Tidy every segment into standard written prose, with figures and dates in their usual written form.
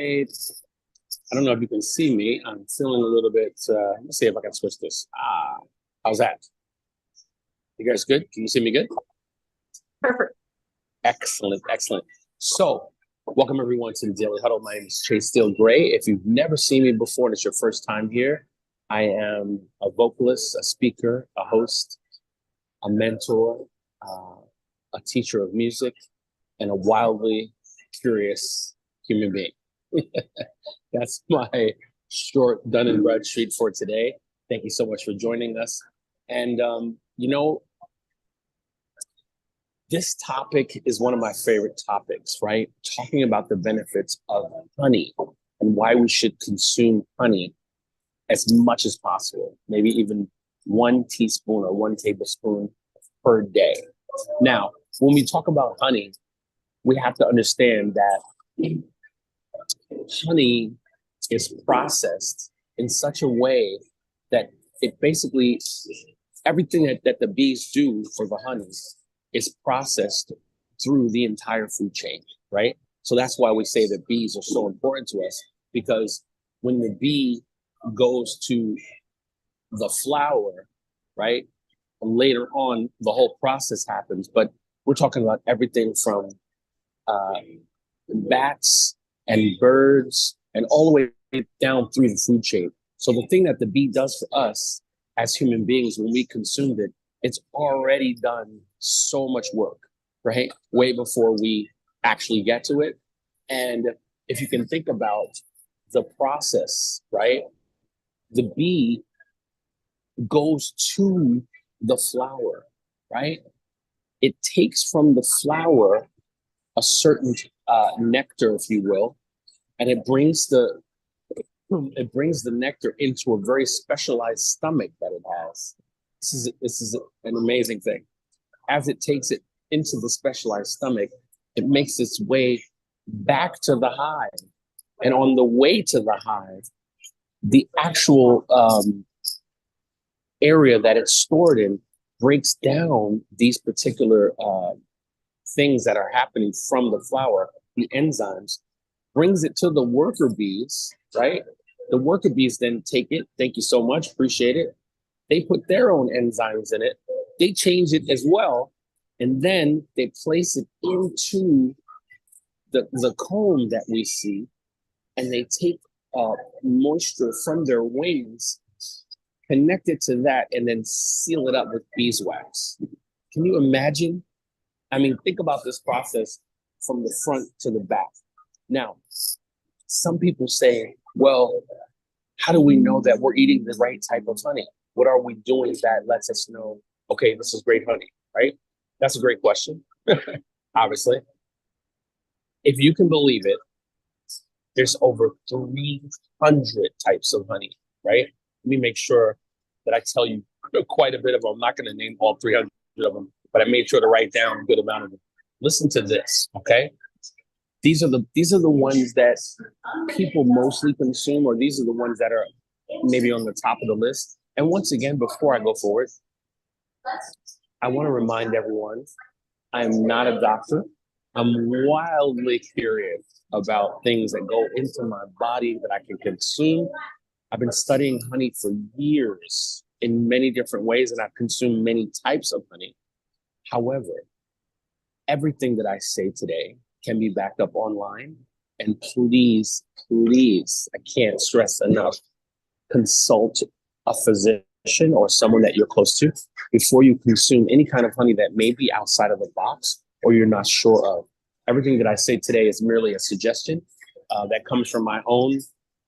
right. I don't know if you can see me. I'm feeling a little bit, let's see if I can switch this. How's that? You guys good? Can you see me good? Perfect. Excellent, excellent. So, welcome everyone to the Daily Huddle. My name is Steele Greye. If you've never seen me before and it's your first time here, I am a vocalist, a speaker, a host, a mentor, a teacher of music, and a wildly curious human being. That's my short Dun and Bradstreet for today. Thank you so much for joining us. And, this topic is one of my favorite topics, right? Talking about the benefits of honey and why we should consume honey as much as possible, maybe even 1 teaspoon or 1 tablespoon per day. Now, when we talk about honey, we have to understand that honey is processed in such a way that it basically, everything that the bees do for the honey is processed through the entire food chain, right? So that's why we say that bees are so important to us, because when the bee goes to the flower, right, later on, the whole process happens. But we're talking about everything from bats and birds and all the way down through the food chain. So the thing that the bee does for us as human beings when we consumed it, it's already done so much work, right? Way before we actually get to it. And if you can think about the process, right? The bee goes to the flower, right? It takes from the flower a certain nectar, if you will, and it brings the nectar into a very specialized stomach that it has. This is an amazing thing. As it takes it into the specialized stomach, it makes its way back to the hive. And on the way to the hive, the actual area that it's stored in breaks down these particular things that are happening from the flower, the enzymes, brings it to the worker bees, right? The worker bees then take it. Thank you so much. Appreciate it. They put their own enzymes in it. They change it as well. And then they place it into the comb that we see. And they take moisture from their wings, connect it to that, and then seal it up with beeswax. Can you imagine? I mean, think about this process from the front to the back. Now, some people say, well, how do we know that we're eating the right type of honey? What are we doing that lets us know, okay, this is great honey, right? That's a great question, obviously. If you can believe it, there's over 300 types of honey, right? Let me make sure that I tell you quite a bit of them. I'm not going to name all 300 of them, but I made sure to write down a good amount of them. Listen to this, okay? These are the ones that people mostly consume, or these are the ones that are maybe on the top of the list. And once again, before I go forward, I want to remind everyone, I am not a doctor. I'm wildly curious about things that go into my body that I can consume. I've been studying honey for years in many different ways, and I've consumed many types of honey. However, everything that I say today can be backed up online. And please, please, I can't stress enough, consult a physician or someone that you're close to before you consume any kind of honey that may be outside of the box or you're not sure of. Everything that I say today is merely a suggestion that comes from my own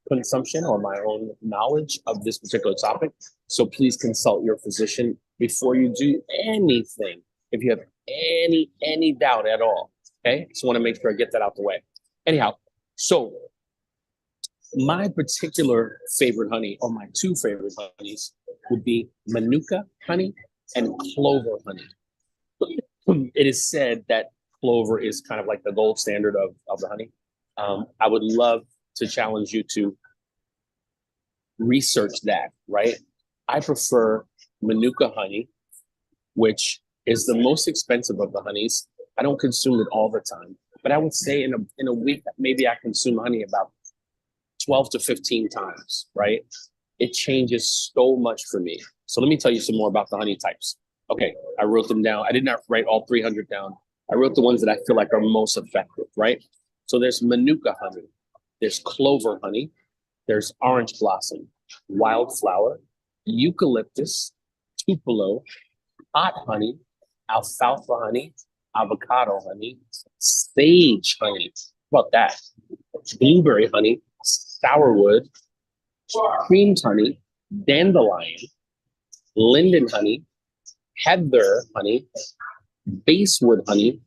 consumption or my own knowledge of this particular topic. So please consult your physician before you do anything. If you have any doubt at all, okay? Just want to make sure I get that out the way. Anyhow, so my particular favorite honey, or my 2 favorite honeys, would be Manuka honey and clover honey. It is said that clover is kind of like the gold standard of the honey. I would love to challenge you to research that, right? I prefer Manuka honey, which is the most expensive of the honeys. I don't consume it all the time, but I would say in a week, maybe I consume honey about 12 to 15 times, right? It changes so much for me. So let me tell you some more about the honey types. Okay, I wrote them down. I did not write all 300 down. I wrote the ones that I feel like are most effective, right? So there's manuka honey, there's clover honey, there's orange blossom, wildflower, eucalyptus, tupelo, hot honey, alfalfa honey, avocado honey, sage honey. How about that? Blueberry honey, sourwood, creamed honey, dandelion, linden honey, heather honey, basswood honey,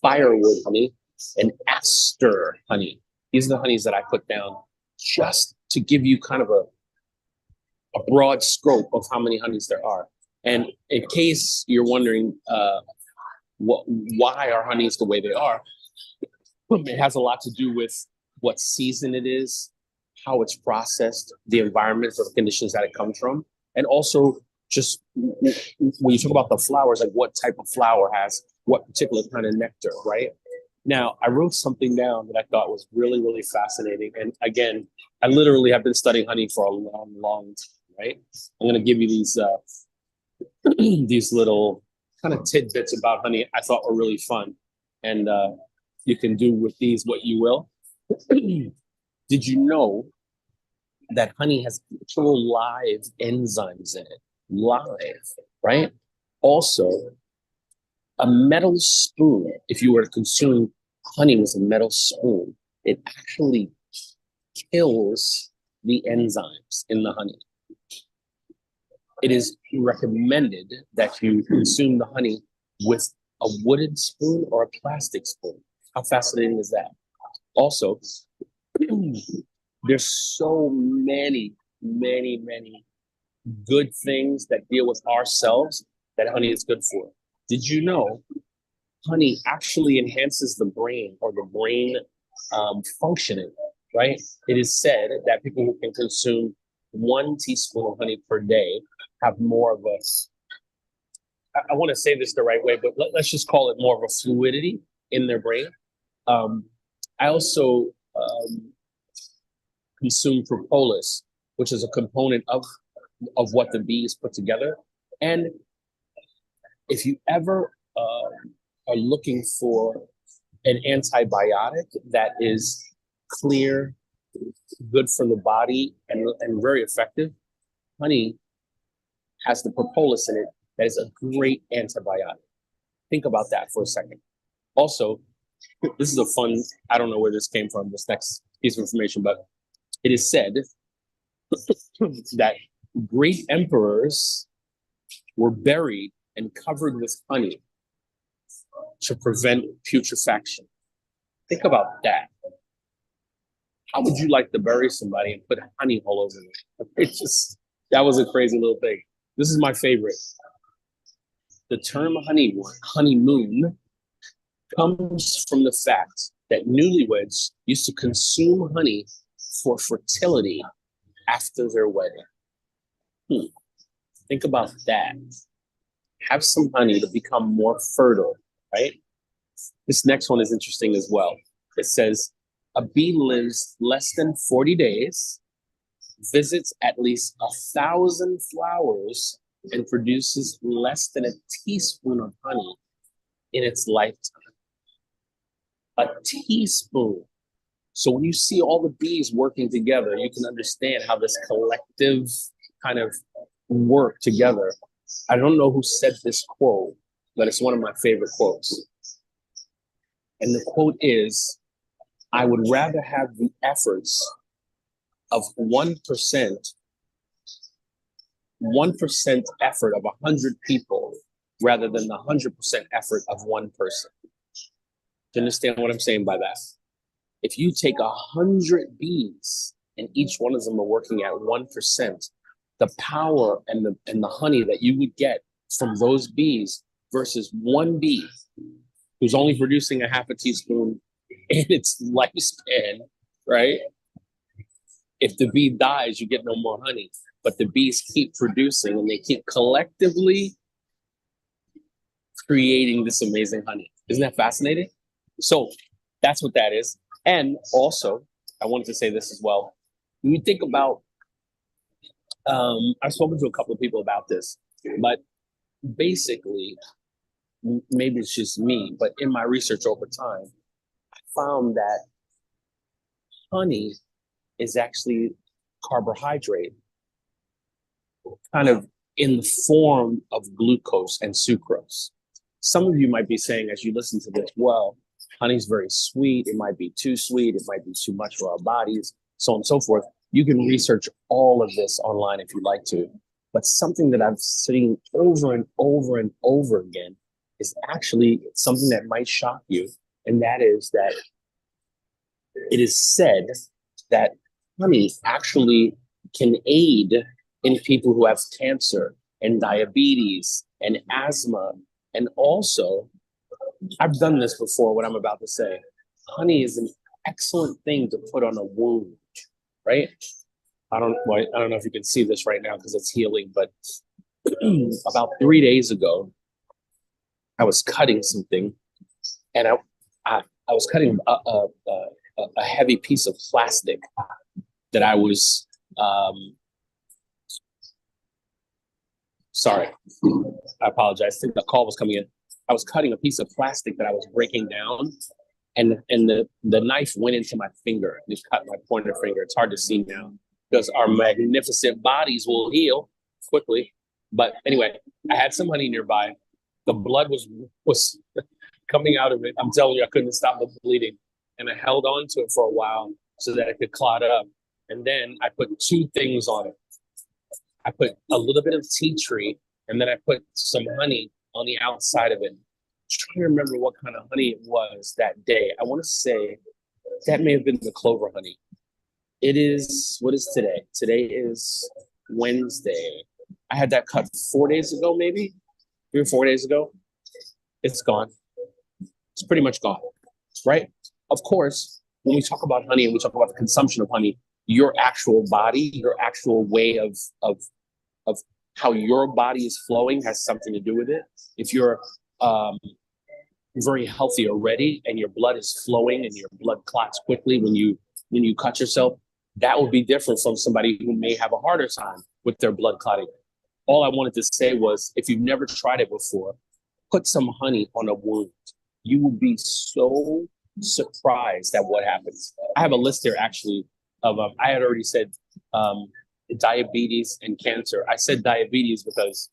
firewood honey, and aster honey. These are the honeys that I put down just to give you kind of a broad scope of how many honeys there are. And in case you're wondering why are honeys the way they are, it has a lot to do with what season it is, how it's processed, the environment or the conditions that it comes from, and also just when you talk about the flowers, like what type of flower has what particular kind of nectar, right? Now, I wrote something down that I thought was really, really fascinating. And again, I literally have been studying honey for a long, long time, right? I'm going to give you these these little kind of tidbits about honey I thought were really fun. And you can do with these what you will. Did you know that honey has actual live enzymes in it? Live, right? Also, a metal spoon, if you were to consume honey with a metal spoon, it actually kills the enzymes in the honey. It is recommended that you consume the honey with a wooden spoon or a plastic spoon. How fascinating is that? Also, there's so many good things that deal with ourselves that honey is good for. Did you know honey actually enhances the brain or the brain functioning, right? It is said that people who can consume 1 teaspoon of honey per day have more of I want to say this the right way, but let's just call it more of a fluidity in their brain. I also consume propolis, which is a component of what the bees put together. And if you ever are looking for an antibiotic that is clear, good for the body, and very effective, honey has the propolis in it that is a great antibiotic. Think about that for a second. Also, this is a fun, I don't know where this came from, this next piece of information, but it is said that great emperors were buried and covered with honey to prevent putrefaction. Think about that. How would you like to bury somebody and put honey all over them? That was a crazy little thing. This is my favorite. The term honeymoon comes from the fact that newlyweds used to consume honey for fertility after their wedding. Think about that. Have some honey to become more fertile, right? This next one is interesting as well. It says, a bee lives less than 40 days, visits at least 1,000 flowers, and produces less than a teaspoon of honey in its lifetime. A teaspoon. So when you see all the bees working together, you can understand how this collective kind of work together. I don't know who said this quote, but it's one of my favorite quotes. And the quote is, I would rather have the efforts of 1% effort of 100 people rather than the 100% effort of one person. Do you understand what I'm saying by that? If you take 100 bees and each one of them are working at 1%, the power and the honey that you would get from those bees versus one bee who's only producing a half a teaspoon in its lifespan, right? If the bee dies, you get no more honey. But the bees keep producing and they keep collectively creating this amazing honey. Isn't that fascinating? So that's what that is. And also, I wanted to say this as well. when you think about, I've spoken to a couple of people about this, but basically, maybe it's just me, but in my research over time, I found that honey is actually carbohydrate, kind of in the form of glucose and sucrose. Some of you might be saying, as you listen to this, well, honey's very sweet. It might be too sweet. It might be too much for our bodies, so on and so forth. You can research all of this online if you'd like to. But something that I've seen over and over and over again is actually something that might shock you. And that is that it is said that honey actually can aid in people who have cancer and diabetes and asthma. And also, I've done this before, what I'm about to say. Honey is an excellent thing to put on a wound, right? I don't know if you can see this right now because it's healing, but about 3 days ago, I was cutting something, and I was cutting a heavy piece of plastic that I was sorry, I apologize. I think the call was coming in. I was cutting a piece of plastic that I was breaking down, and the knife went into my finger. It just cut my pointer finger. It's hard to see now because our magnificent bodies will heal quickly. But anyway, I had some honey nearby. The blood was coming out of it. I'm telling you, I couldn't stop the bleeding. And I held on to it for a while so that it could clot up. And then I put two things on it. I put a little bit of tea tree, and then I put some honey on the outside of it. I'm trying to remember what kind of honey it was that day. I want to say that may have been the clover honey. It is, what is today? Today is Wednesday. I had that cut 4 days ago, maybe 3 or 4 days ago. It's gone. It's pretty much gone, right? Of course, when we talk about honey and we talk about the consumption of honey, your actual body, your actual way of how your body is flowing has something to do with it. If you're very healthy already and your blood is flowing and your blood clots quickly when you cut yourself, that will be different from somebody who may have a harder time with their blood clotting. All I wanted to say was, if you've never tried it before, put some honey on a wound. You will be so surprised at what happens. I have a list here actually of, I had already said diabetes and cancer. I said diabetes because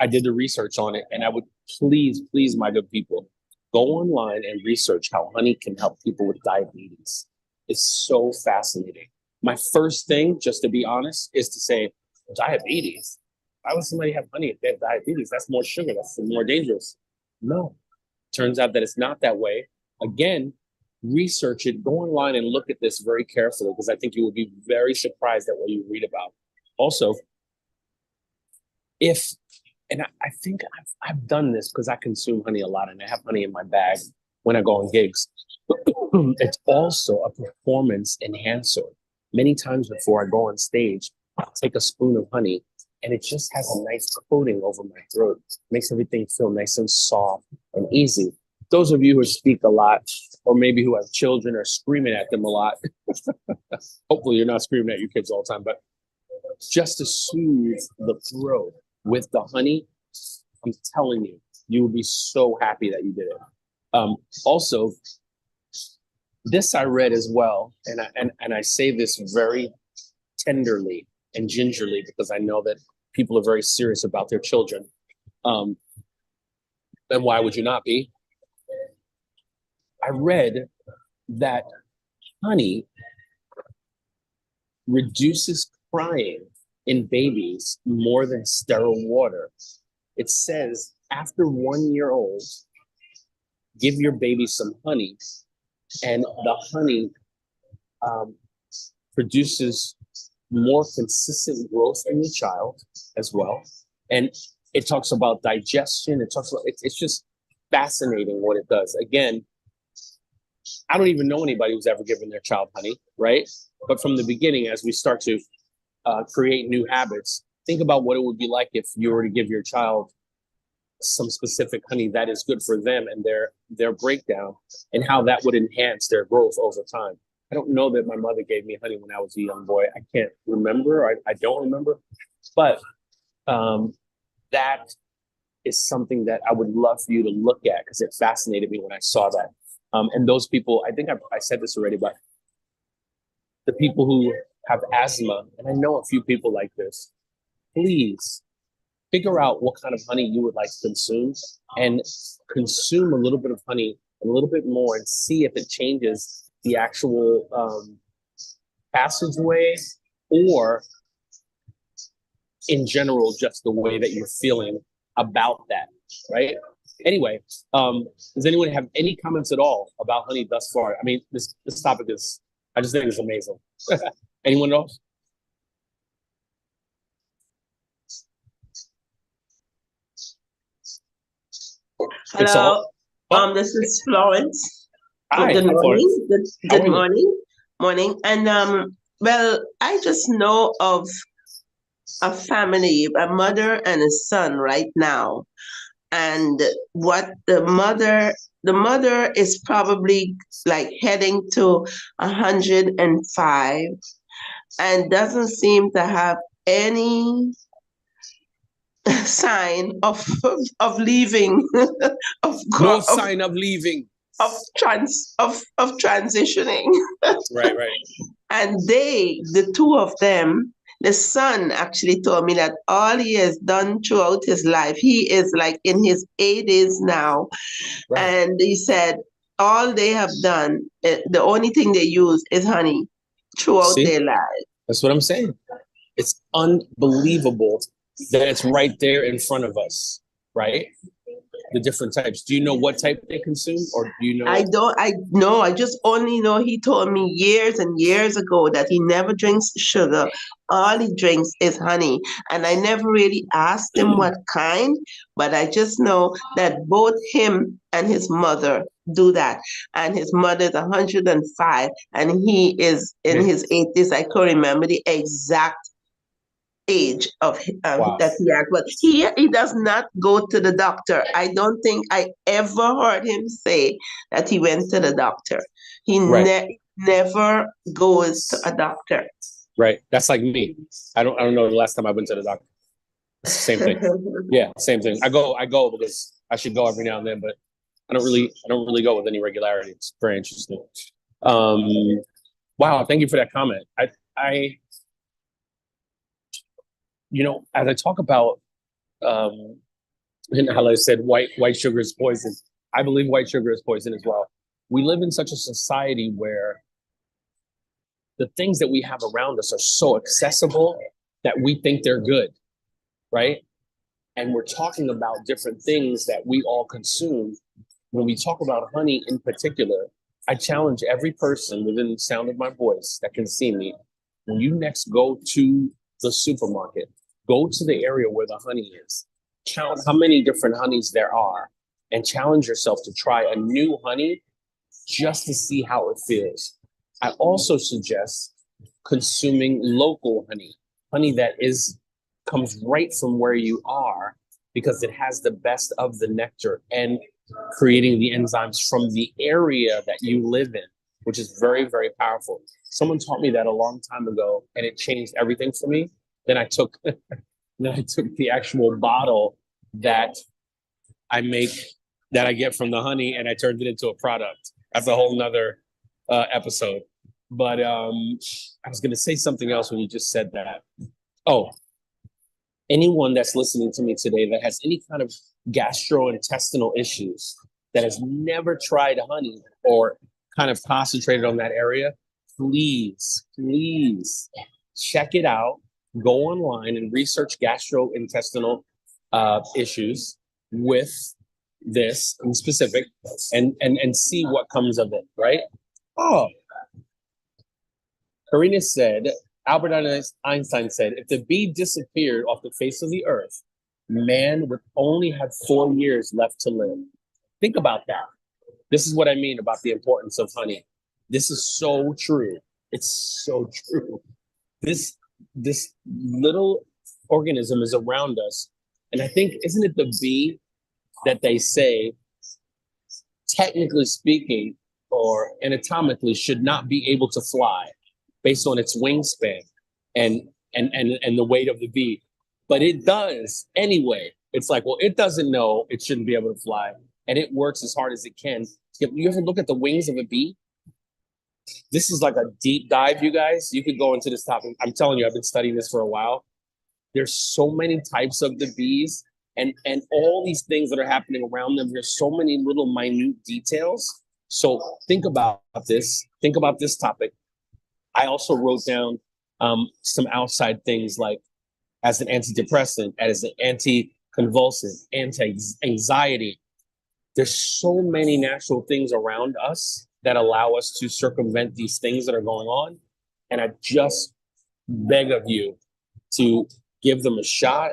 I did the research on it, and I would please, my good people, go online and research how honey can help people with diabetes. It's so fascinating. My first thing, just to be honest, is to say, diabetes? Why would somebody have honey if they have diabetes? That's more sugar. That's more dangerous. No, turns out that it's not that way. Again, research it. Go online and look at this very carefully, because I think you will be very surprised at what you read about. Also, and I think I've done this because I consume honey a lot, and I have honey in my bag when I go on gigs. It's also a performance enhancer. Many times before I go on stage, I'll take a spoon of honey, and it just has a nice coating over my throat. Makes everything feel nice and soft and easy. Those of you who speak a lot, or maybe who have children, are screaming at them a lot. Hopefully you're not screaming at your kids all the time, but just to soothe the throat with the honey, I'm telling you, you will be so happy that you did it. Also, this I read as well, and I say this very tenderly and gingerly because I know that people are very serious about their children. And why would you not be? I read that honey reduces crying in babies more than sterile water. It says after 1 year old, give your baby some honey, and the honey produces more consistent growth in the child as well. And it talks about digestion. It's just fascinating what it does. Again, I don't even know anybody who's ever given their child honey, right? But from the beginning, as we start to create new habits, think about what it would be like if you were to give your child some specific honey that is good for them and their breakdown, and how that would enhance their growth over time. I don't know that my mother gave me honey when I was a young boy. I can't remember. I don't remember. But that is something that I would love for you to look at because it fascinated me when I saw that. And those people, I think I said this already, but the people who have asthma, and I know a few people like this, please figure out what kind of honey you would like to consume and consume a little bit of honey, a little bit more, and see if it changes the actual passageway or in general, just the way that you're feeling about that, right? Anyway, does anyone have any comments at all about honey thus far? I mean, this topic is, I just think it's amazing. Anyone else? Hello. This is Florence. Hi, Good morning. Good you? morning. Morning. And well, I just know of a family, a mother and a son right now. And what the mother is probably like heading to 105 and doesn't seem to have any sign of leaving No sign of leaving. of transitioning. Right. And the two of them, the son actually told me that all he has done throughout his life, he is like in his 80s now. Right. And he said all they have done, the only thing they use is honey throughout their lives. That's what I'm saying. It's unbelievable that it's right there in front of us, right? The different types. Do you know what type they consume, or do you know? I know. I just only know he told me years and years ago that he never drinks sugar. All he drinks is honey. And I never really asked him what kind, but I just know that both him and his mother do that. And his mother is 105 and he is in his 80s. I can't remember the exact age of that he has, but he does not go to the doctor. I don't think I ever heard him say that he went to the doctor. He never goes to a doctor. Right. That's like me. I don't know the last time I went to the doctor. Same thing. Yeah, same thing. I go because I should go every now and then, but I don't really go with any regularity. It's very interesting. Wow, thank you for that comment. I you know, as I talk about, and how I said white sugar is poison, I believe white sugar is poison as well. We live in such a society where the things that we have around us are so accessible that we think they're good, right? And we're talking about different things that we all consume. When we talk about honey in particular, I challenge every person within the sound of my voice that can see me, when you next go to the supermarket, go to the area where the honey is, count how many different honeys there are, and challenge yourself to try a new honey just to see how it feels. I also suggest consuming local honey that comes right from where you are, because it has the best of the nectar and creating the enzymes from the area that you live in, which is very, very powerful. Someone taught me that a long time ago, and it changed everything for me. Then I took the actual bottle that I get from the honey, and I turned it into a product. That's a whole nother episode. But I was going to say something else when you just said that. Oh, anyone that's listening to me today that has any kind of gastrointestinal issues, that has never tried honey or kind of concentrated on that area, please check it out. Go online and research gastrointestinal issues with this in specific, and see what comes of it, right? Oh, Karina said, Albert Einstein said, if the bee disappeared off the face of the earth, man would only have 4 years left to live. Think about that. This is what I mean about the importance of honey. This is so true. It's so true. This little organism is around us. And I think, isn't it the bee that they say, technically speaking, or anatomically should not be able to fly based on its wingspan and and the weight of the bee, but it does anyway. It's like, well, it doesn't know it shouldn't be able to fly, and it works as hard as it can. You ever look at the wings of a bee? This is like a deep dive, you guys. You could go into this topic. I'm telling you, I've been studying this for a while. There's so many types of the bees, and all these things that are happening around them. There's so many little minute details. So think about this. Think about this topic. I also wrote down some outside things like as an antidepressant, as an anti-convulsant, anti-anxiety. There's so many natural things around us that allow us to circumvent these things that are going on. And I just beg of you to give them a shot,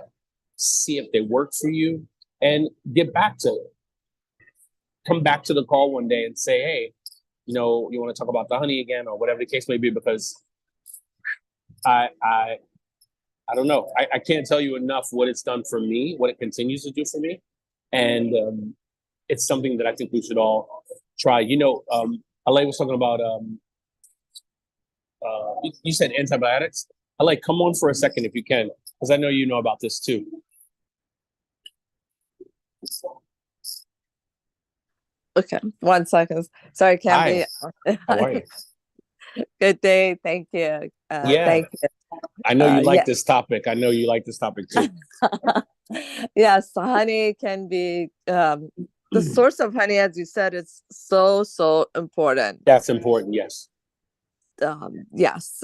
see if they work for you, and get back to it. Come back to the call one day and say, hey, you know, you want to talk about the honey again or whatever the case may be, because I don't know. I can't tell you enough what it's done for me, what it continues to do for me. And it's something that I think we should all try. You know, Ale was talking about, you said antibiotics. Ale, come on for a second if you can, because I know you know about this too. Okay, 1 second. Sorry, Candy. How are you? Good day. Thank you. Thank you. I know you like this topic. I know you like this topic too. Yes, honey can be the source of honey, as you said, is so important. That's important. Yes. Yes.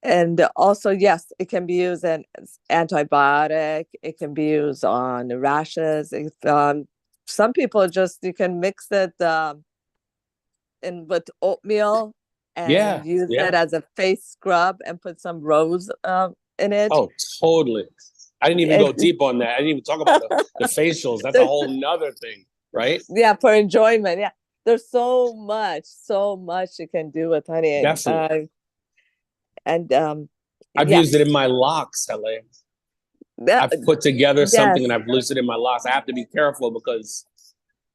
And also, yes, it can be used as antibiotic. It can be used on rashes. Some people you can mix it in with oatmeal and use it as a face scrub and put some rose in it. Oh, totally. I didn't even go deep on that. I didn't even talk about the facials. That's a whole nother thing, right? Yeah, for enjoyment. Yeah, there's so much you can do with honey. Definitely. And I've used it in my locks, Helen. I've put together something and I've used it in my locks. I have to be careful because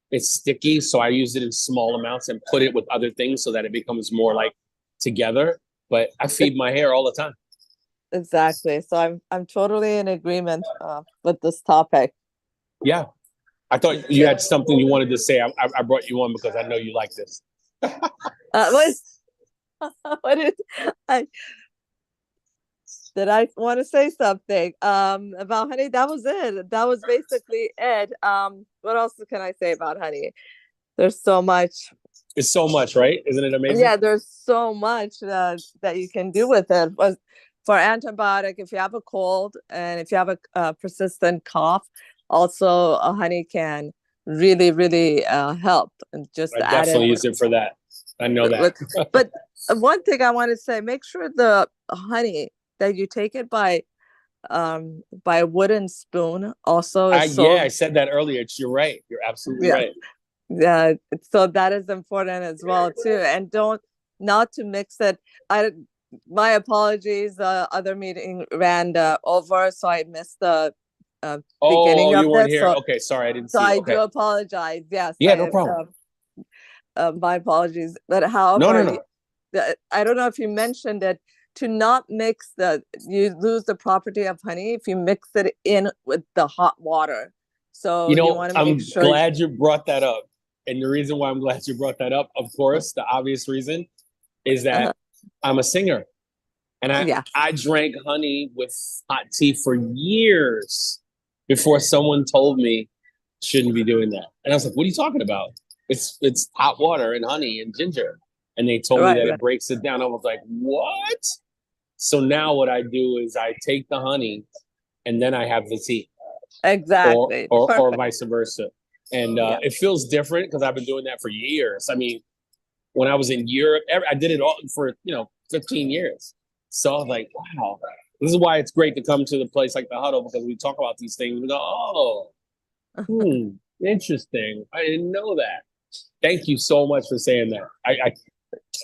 it's sticky, so I use it in small amounts and put it with other things so that it becomes more like together. But I feed my hair all the time. Exactly. So I'm totally in agreement with this topic. Yeah, I thought you had something you wanted to say. I brought you on because I know you like this. Did I want to say something about honey? That was it. That was basically it. What else can I say about honey? There's so much. It's so much, right? Isn't it amazing? Yeah, there's so much that you can do with it. But for antibiotic, if you have a cold and if you have a persistent cough, also honey can really help. And just I definitely use it for that. I know that. But one thing I want to say, make sure the honey that you take it by a wooden spoon also. I said that earlier. You're right. You're absolutely right. Yeah, so that is important as well too. And not to mix it. My apologies. Other meeting ran over, so I missed the beginning of you weren't this. here. Okay, sorry, I didn't see. So I do apologize. Yes. Yeah, no problem. My apologies. But however, no. I don't know if you mentioned it. To not mix you lose the property of honey if you mix it in with the hot water. So you want to make sure. I'm glad you brought that up. And the reason why I'm glad you brought that up, of course, the obvious reason is that I'm a singer. And I drank honey with hot tea for years before someone told me shouldn't be doing that. And I was like, what are you talking about? It's hot water and honey and ginger. And they told me that it breaks it down. I was like, what? So now what I do is I take the honey and then I have the tea. Exactly. Or vice versa. And it feels different because I've been doing that for years. I mean, when I was in Europe, I did it all for, 15 years. So I was like, wow, this is why it's great to come to the place like the Huddle, because we talk about these things. We go, interesting. I didn't know that. Thank you so much for saying that. I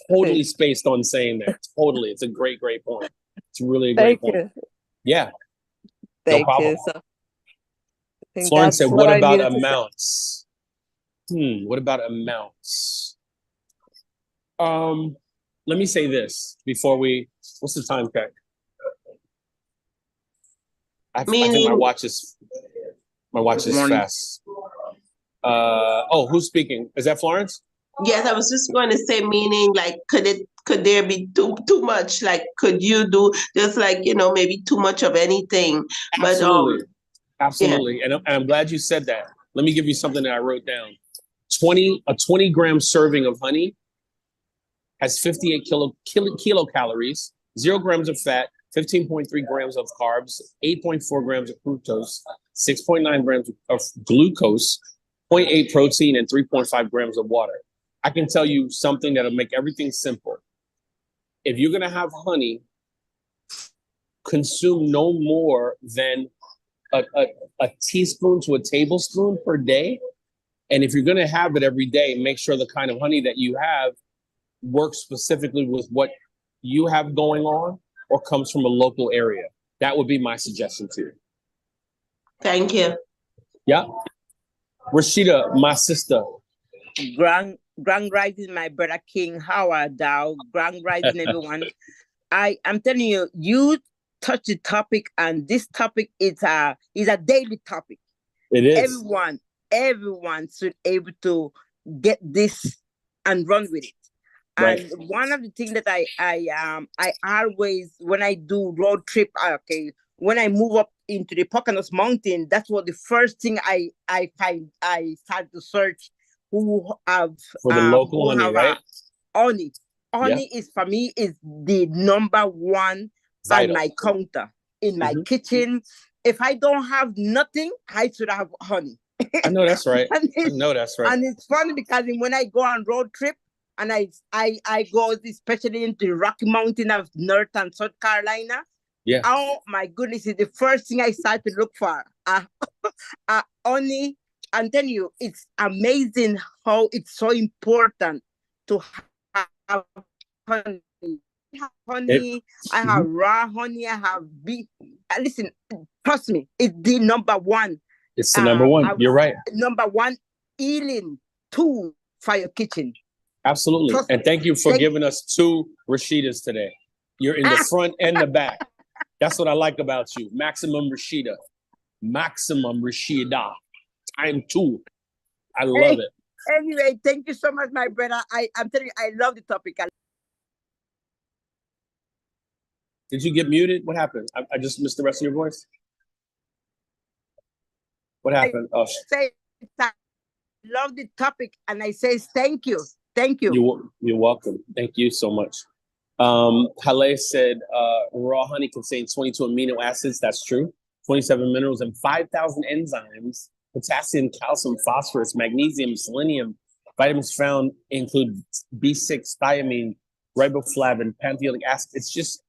totally spaced on saying that. Totally. It's a great point. It's really a great point. You. Yeah. Thank you. Florence said, what about amounts? What about amounts? Let me say this before what's the time check? I think my Meaning, watch is fast. Who's speaking? Is that Florence? yes, I was just going to say, meaning, like, could there be too much? Like, could you do just like, maybe too much of anything? But Absolutely. yeah, Absolutely. And I'm glad you said that. Let me give you something that I wrote down. A 20-gram serving of honey has 58 kilocalories, 0 grams of fat, 15.3 grams of carbs, 8.4 grams of fructose, 6.9 grams of glucose, 0.8 protein, and 3.5 grams of water. I can tell you something that'll make everything simple. If you're going to have honey, consume no more than a teaspoon to a tablespoon per day. And if you're going to have it every day, make sure the kind of honey that you have works specifically with what you have going on or comes from a local area. That would be my suggestion to you. Thank you. Yeah. Rashida, my sister. Grand Rising, my brother King. How are thou? Grand Rising, everyone. I'm telling you, you touch the topic, and this topic is a daily topic. It is. Everyone should able to get this and run with it. Right. And one of the things that I always, when I do road trip, when I move up into the Poconos Mountain, that's what the first thing I find. I start to search who have for the local honey, right? Honey is for me is the number one Vital. on my counter in my kitchen. If I don't have nothing, I should have honey. I know that's right. And it's funny because when I go on road trip and I go especially into the Rocky Mountain of North and South Carolina. Yeah. Oh my goodness, it's the first thing I start to look for. Honey. I'm telling you, it's amazing how it's so important to have honey. I have raw honey. I have beef. Listen, trust me, it's the number one. It's the number one. You're right. Number one healing tool for your kitchen. Absolutely. And thank you for giving us 2 Rashidas today. You're in the front and the back. That's what I like about you. Maximum Rashida. Maximum Rashida. Time 2. I love it. Anyway, thank you so much, my brother. I'm telling you, I love the topic. Did you get muted? What happened? I just missed the rest of your voice. What happened? I love the topic, and I say thank you. Thank you. You're welcome. Thank you so much. Hale said raw honey contains 22 amino acids. That's true. 27 minerals and 5,000 enzymes. Potassium, calcium, phosphorus, magnesium, selenium. Vitamins found include B6, thiamine, riboflavin, pantothenic acid. It's just,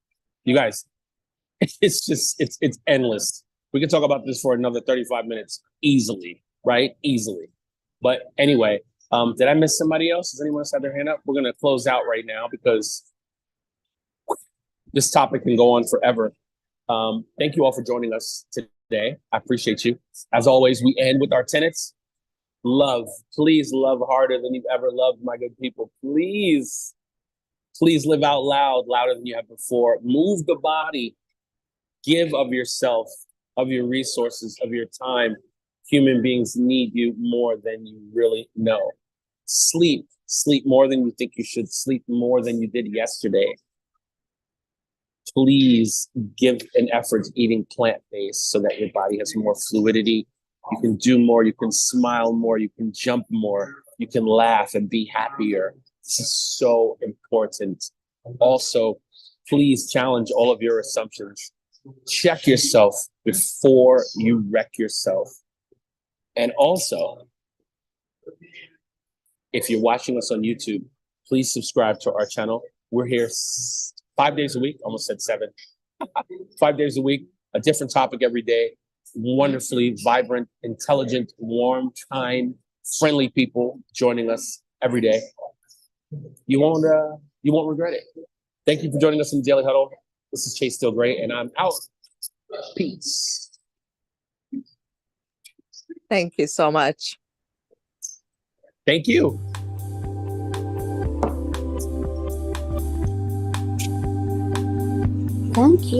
you guys, it's endless. We can talk about this for another 35 minutes easily, right? Easily. But anyway, did I miss somebody else? Does anyone else have their hand up? We're going to close out right now because this topic can go on forever. Thank you all for joining us today. I appreciate you. As always, we end with our tenets. Love. Please love harder than you've ever loved, my good people. Please live out loud, louder than you have before. Move the body. Give of yourself, of your resources, of your time. Human beings need you more than you really know. Sleep more than you think you should. Sleep more than you did yesterday. Please give an effort to eating plant-based so that your body has more fluidity. You can do more, you can smile more, you can jump more, you can laugh and be happier. This is so important. Also, please challenge all of your assumptions. Check yourself before you wreck yourself. And also, if you're watching us on YouTube, please subscribe to our channel. We're here 5 days a week, almost said 7. 5 days a week, a different topic every day. Wonderfully vibrant, intelligent, warm, kind, friendly people joining us every day. You won't regret it. Thank you for joining us in the Daily Huddle. This is Chase Steele Greye, and I'm out. Peace. Thank you so much. Thank you. Thank you.